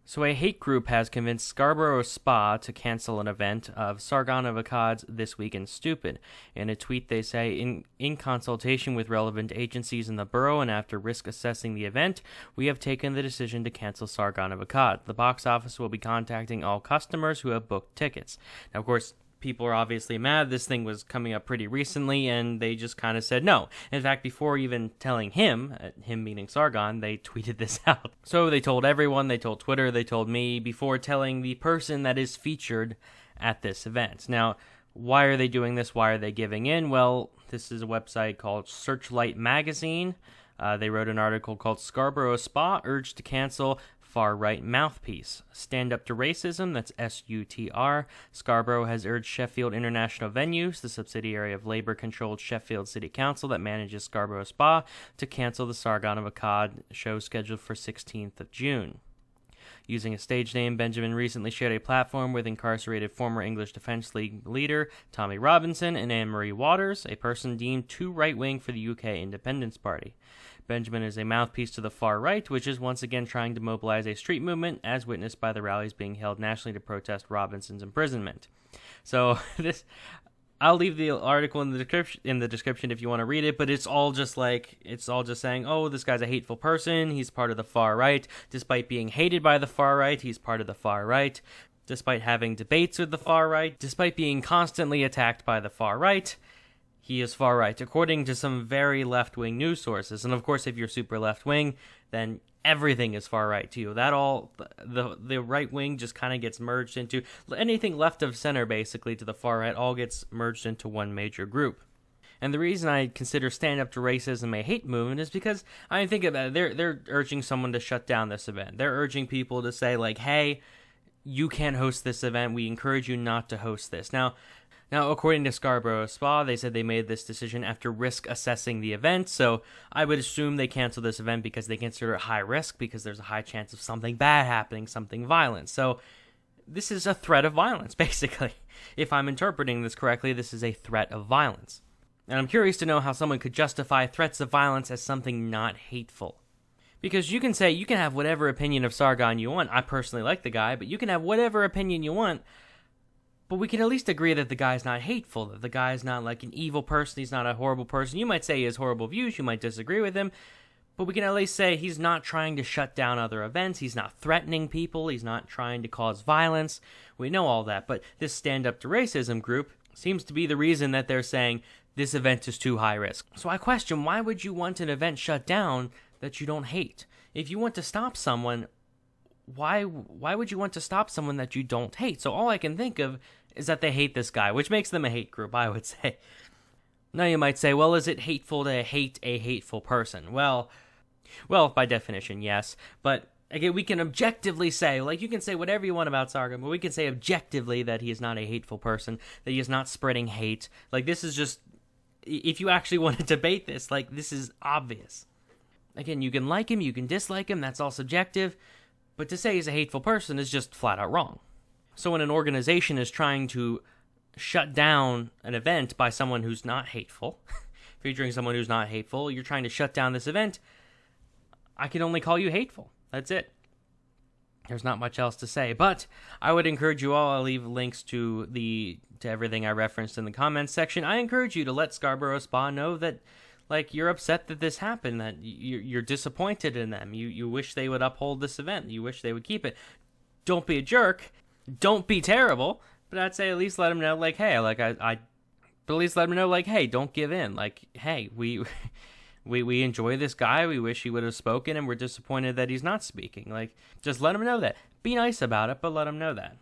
So a hate group has convinced Scarborough Spa to cancel an event of Sargon of Akkad's This Week in Stupid. In a tweet, they say, in consultation with relevant agencies in the borough and after risk assessing the event, we have taken the decision to cancel Sargon of Akkad. The box office will be contacting all customers who have booked tickets. Now, of course, people are obviously mad. This thing was coming up pretty recently, and they just kind of said no. In fact, before even telling him meaning Sargon, they tweeted this out. So they told everyone, they told Twitter, they told me, before telling the person that is featured at this event. Now, why are they doing this? Why are they giving in? Well, this is a website called Searchlight magazine. They wrote an article called Scarborough Spa Urged to Cancel Far-Right Mouthpiece. Stand Up to Racism, that's SUTR. Scarborough has urged Sheffield International Venues, the subsidiary of Labour-controlled Sheffield City Council that manages Scarborough Spa, to cancel the Sargon of Akkad show scheduled for 16th of June. Using a stage name, Benjamin recently shared a platform with incarcerated former English Defence League leader Tommy Robinson and Anne-Marie Waters, a person deemed too right-wing for the UK Independence Party. Benjamin is a mouthpiece to the far right, which is once again trying to mobilize a street movement, as witnessed by the rallies being held nationally to protest Robinson's imprisonment. So I'll leave the article in the description if you want to read it, but it's all just saying, oh, this guy's a hateful person, he's part of the far right. Despite being hated by the far right, he's part of the far right. Despite having debates with the far right, despite being constantly attacked by the far right, he is far right, according to some very left-wing news sources. And of course, if you're super left-wing, then everything is far right to you. The right wing just kind of gets merged into anything left of center, basically, to the far right, all gets merged into one major group. And the reason I consider Stand Up to Racism a hate movement is because, I think about it, they're urging someone to shut down this event. They're urging people to say, like, hey, you can't host this event. We encourage you not to host this. Now, according to Scarborough Spa, they said they made this decision after risk assessing the event, so I would assume they canceled this event because they consider it high risk, because there's a high chance of something bad happening, something violent. So this is a threat of violence, basically. If I'm interpreting this correctly, this is a threat of violence. And I'm curious to know how someone could justify threats of violence as something not hateful. Because you can have whatever opinion of Sargon you want. I personally like the guy, but you can have whatever opinion you want. But we can at least agree that the guy's not hateful, that the guy's not like an evil person, he's not a horrible person. You might say he has horrible views, you might disagree with him, but we can at least say he's not trying to shut down other events, he's not threatening people, he's not trying to cause violence. We know all that, but this Stand Up to Racism group seems to be the reason that they're saying this event is too high risk. So I question, why would you want an event shut down that you don't hate? If you want to stop someone, why would you want to stop someone that you don't hate? So all I can think of is that they hate this guy, which makes them a hate group, I would say. Now you might say, well, is it hateful to hate a hateful person? Well, by definition, yes. But again, we can objectively say, like, you can say whatever you want about Sargon, but we can say objectively that he is not a hateful person, that he is not spreading hate. Like, this is just, if you actually want to debate this, like, this is obvious. Again, you can like him, you can dislike him, that's all subjective, but to say he's a hateful person is just flat out wrong. So when an organization is trying to shut down an event by someone who's not hateful, featuring someone who's not hateful, you're trying to shut down this event, I can only call you hateful. That's it. There's not much else to say, but I would encourage you all, I'll leave links to everything I referenced in the comments section. I encourage you to let Scarborough Spa know that, like, you're upset that this happened, that you're disappointed in them. You wish they would uphold this event. You wish they would keep it. Don't be a jerk. Don't be terrible, but I'd say at least let them know, like, hey, like, but at least let them know, like, hey, don't give in. Like, hey, we enjoy this guy. We wish he would have spoken, and we're disappointed that he's not speaking. Like, just let him know that. Be nice about it, but let him know that.